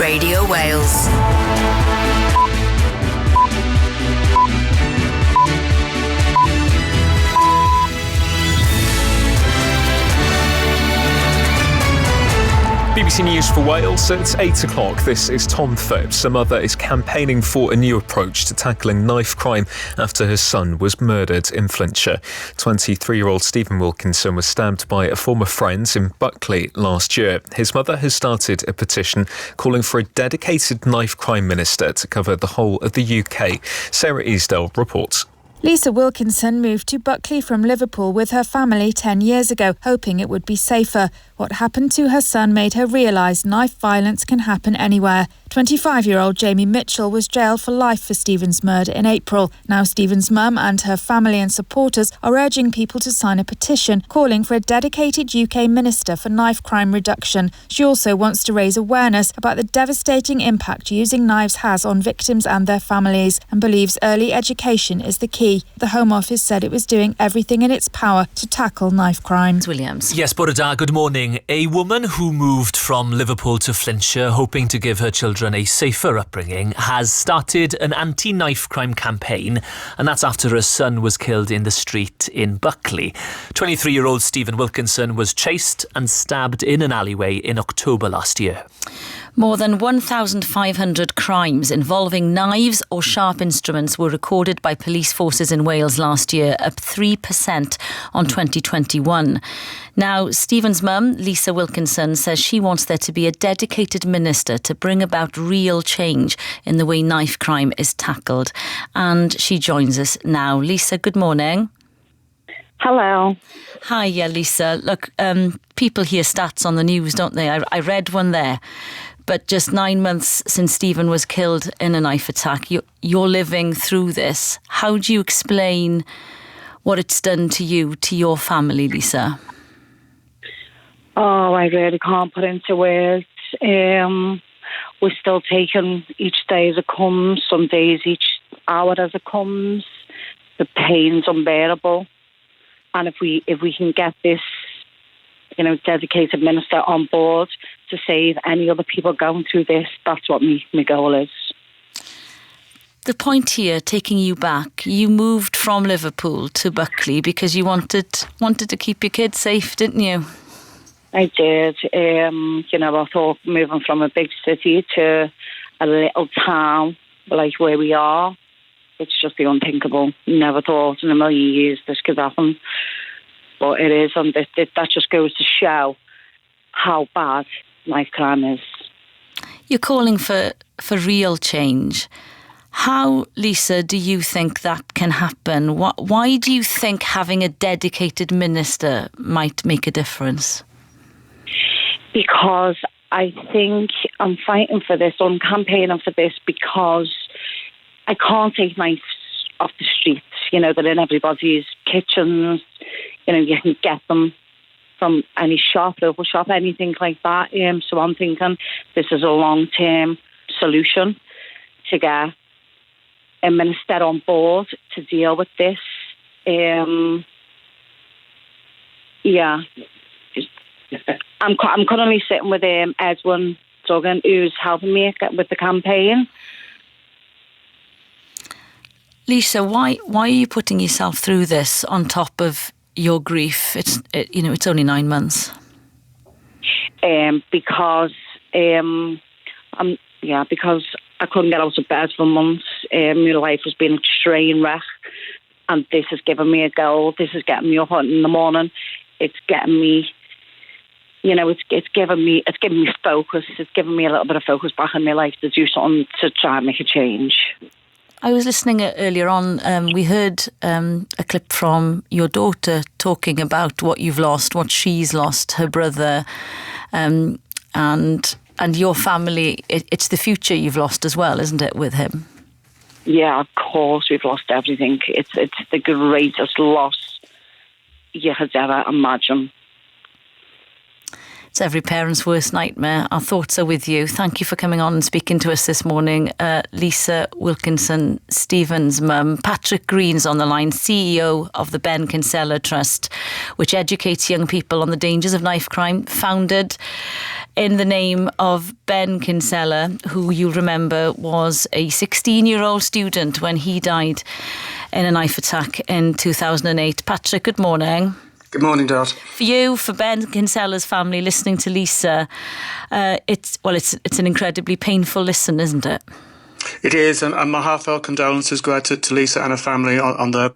Radio Wales. BBC News for Wales at 8 o'clock. This is Tom Phipps. A mother is campaigning for a new approach to tackling knife crime after her son was murdered in Flintshire. 23-year-old Stephen Wilkinson was stabbed by a former friend in Buckley last year. His mother has started a petition calling for a dedicated knife crime minister to cover the whole of the UK. Sarah Easdale reports. Lisa Wilkinson moved to Buckley from Liverpool with her family 10 years ago, hoping it would be safer. What happened to her son made her realise knife violence can happen anywhere. 25-year-old Jamie Mitchell was jailed for life for Stephen's murder in April. Now Stephen's mum and her family and supporters are urging people to sign a petition calling for a dedicated UK minister for knife crime reduction. She also wants to raise awareness about the devastating impact using knives has on victims and their families, and believes early education is the key. The Home Office said it was doing everything in its power to tackle knife crimes. Williams. Yes, Borada, good morning. A woman who moved from Liverpool to Flintshire, hoping to give her children a safer upbringing, has started an anti-knife crime campaign, and that's after her son was killed in the street in Buckley. 23-year-old Stephen Wilkinson was chased and stabbed in an alleyway in October last year. More than 1,500 crimes involving knives or sharp instruments were recorded by police forces in Wales last year, up 3% on 2021. Now, Stephen's mum, Lisa Wilkinson, says she wants there to be a dedicated minister to bring about real change in the way knife crime is tackled. And she joins us now. Lisa, good morning. Hello. Hi, Lisa. Look, people hear stats on the news, don't they? I read one there. But just 9 months since Stephen was killed in a knife attack, you're living through this. How do you explain what it's done to you, to your family, Lisa? Oh, I really can't put into words. We're still taking each day as it comes, some days each hour as it comes. The pain's unbearable. And if we can get this, dedicated minister on board to save any other people going through this, that's what my goal is. The point here, taking you back, you moved from Liverpool to Buckley because you wanted to keep your kids safe, didn't you? I did. I thought moving from a big city to a little town like where we are, it's just the unthinkable. Never thought in a million years this could happen. But it is, and that just goes to show how bad knife crime is. You're calling for real change. How, Lisa, do you think that can happen? Why do you think having a dedicated minister might make a difference? Because I think I'm fighting for this, I'm campaigning for this because I can't take knives off the streets. They're in everybody's kitchens. You can get them from any shop, local shop, anything like that. So I'm thinking this is a long-term solution to get a minister on board to deal with this. I'm currently sitting with Edwin Duggan, who's helping me with the campaign. Lisa, why are you putting yourself through this on top of your grief? It's only 9 months. Because I couldn't get out of bed for months. My life has been a train wreck, and this has given me a goal. This is getting me up in the morning. It's getting me, it's given me focus. It's given me a little bit of focus back in my life to do something to try and make a change. I was listening earlier on. We heard a clip from your daughter talking about what you've lost, what she's lost, her brother, and your family. It's the future you've lost as well, isn't it, with him? Yeah, of course, we've lost everything. It's the greatest loss you could ever imagine. It's every parent's worst nightmare. Our thoughts are with you. Thank you for coming on and speaking to us this morning. Lisa Wilkinson, Stephen's mum. Patrick Green's on the line, CEO of the Ben Kinsella Trust, which educates young people on the dangers of knife crime, founded in the name of Ben Kinsella, who you'll remember was a 16-year-old student when he died in a knife attack in 2008. Patrick, good morning. Good morning, Dad. For you, for Ben Kinsella's family, listening to Lisa, it's an incredibly painful listen, isn't it? It is, and my heartfelt condolences go out to Lisa and her family on the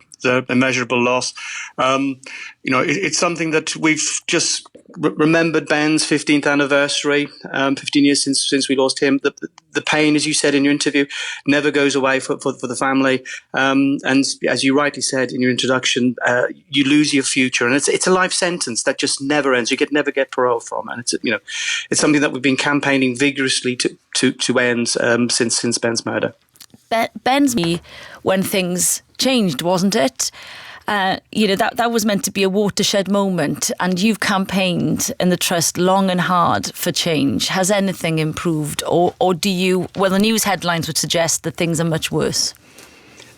immeasurable loss. It's something that we've just remembered Ben's 15th anniversary, 15 years since we lost him. The pain, as you said in your interview, never goes away for the family. And as you rightly said in your introduction, you lose your future, and it's a life sentence that just never ends. You never get parole from, and it's something that we've been campaigning vigorously to end since Ben's murder. Ben's me when things changed, wasn't it? That was meant to be a watershed moment, and you've campaigned in the Trust long and hard for change. Has anything improved, or do you? Well, the news headlines would suggest that things are much worse.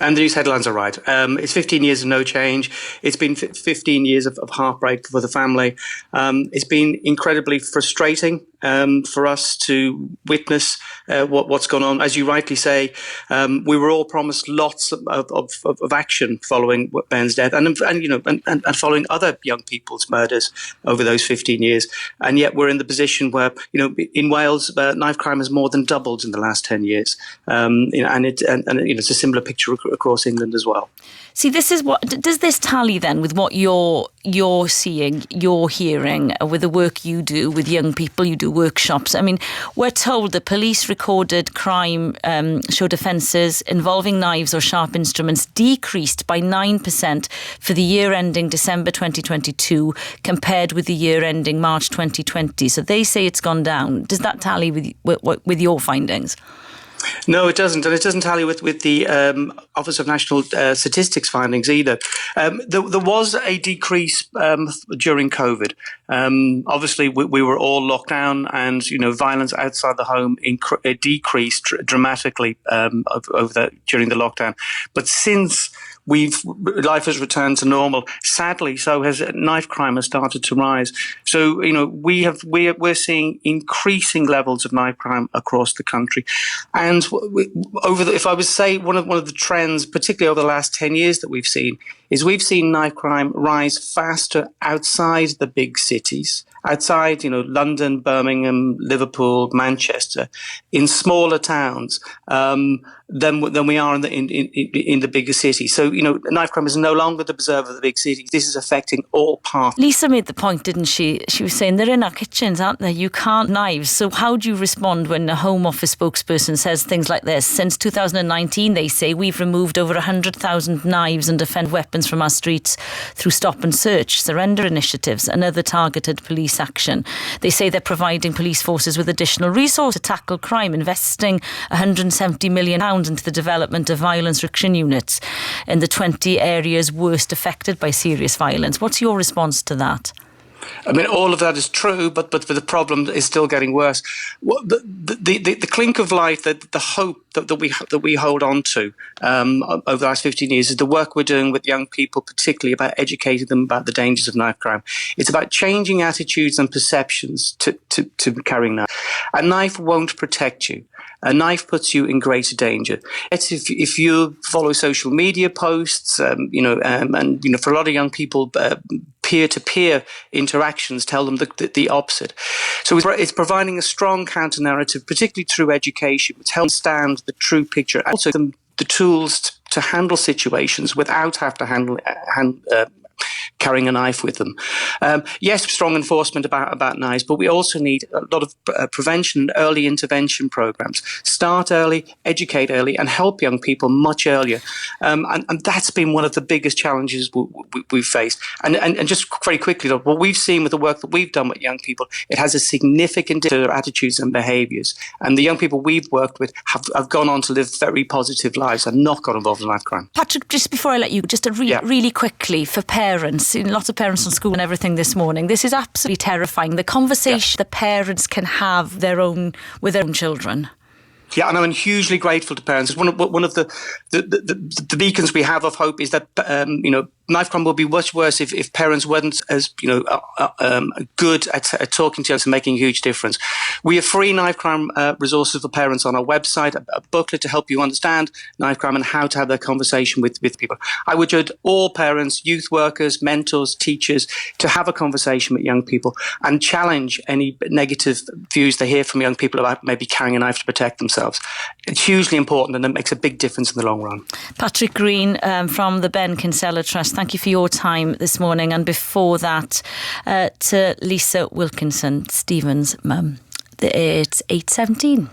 And the news headlines are right. It's 15 years of no change. It's been 15 years of heartbreak for the family. It's been incredibly frustrating for us to witness what's gone on. As you rightly say, we were all promised lots of action following Ben's death, and following other young people's murders over those 15 years. And yet we're in the position where, in Wales, knife crime has more than doubled in the last 10 years. It's a similar picture across England as well. See, this is what does this tally then with what you're seeing, you're hearing with the work you do with young people? You do workshops. I mean, we're told that police recorded crime showed offences involving knives or sharp instruments decreased by 9% for the year ending December 2022 compared with the year ending March 2020. So they say it's gone down. Does that tally with your findings? No, it doesn't, and it doesn't tally with the Office of National Statistics findings either. There was a decrease during COVID. Obviously, we were all locked down, and violence outside the home decreased dramatically during the lockdown. But since life has returned to normal, sadly, so has knife crime has started to rise. So we're seeing increasing levels of knife crime across the country, and if I would say one of the trends, particularly over the last 10 years that we've seen knife crime rise faster outside the big cities, outside London, Birmingham, Liverpool, Manchester, in smaller towns than we are in the bigger cities. So knife crime is no longer the preserve of the big cities. This is affecting all parts. Lisa made the point, didn't she? She was saying they're in our kitchens, aren't they? You can't knives. So how do you respond when a Home Office spokesperson says things like this? Since 2019, they say we've removed over 100,000 knives and offensive weapons from our streets through stop and search, surrender initiatives and other targeted police action. They say they're providing police forces with additional resources to tackle crime, investing £170 million into the development of violence reduction units in the 20 areas worst affected by serious violence. What's your response to that? I mean, all of that is true, but the problem is still getting worse. The clink of life, the hope that we hold on to over the last 15 years is the work we're doing with young people, particularly about educating them about the dangers of knife crime. It's about changing attitudes and perceptions to carrying knives. A knife won't protect you. A knife puts you in greater danger. If you follow social media posts, for a lot of young people, peer-to-peer interactions tell them the opposite. So it's providing a strong counter-narrative, particularly through education, which helps understand the true picture, and also the tools to handle situations without have to carrying a knife with them. Yes, strong enforcement about knives, but we also need a lot of prevention and early intervention programs. Start early, educate early, and help young people much earlier. And that's been one of the biggest challenges we've faced. And just very quickly, what we've seen with the work that we've done with young people, it has a significant impact on their attitudes and behaviours. And the young people we've worked with have gone on to live very positive lives and not got involved in knife crime. Patrick, just before I let you, just really quickly, for parents, lots of parents on school and everything this morning, this is absolutely terrifying. The conversation the parents can have with their own children. Yeah, and I'm hugely grateful to parents. One of the beacons we have of hope is that knife crime will be much worse if parents weren't as good at talking to us and making a huge difference. We have free knife crime resources for parents on our website, a booklet to help you understand knife crime and how to have that conversation with people. I would urge all parents, youth workers, mentors, teachers to have a conversation with young people and challenge any negative views they hear from young people about maybe carrying a knife to protect themselves. It's hugely important and it makes a big difference in the long run. Patrick Green from the Ben Kinsella Trust, thank you for your time this morning. And before that, to Lisa Wilkinson, Stephen's mum. It's 8:17.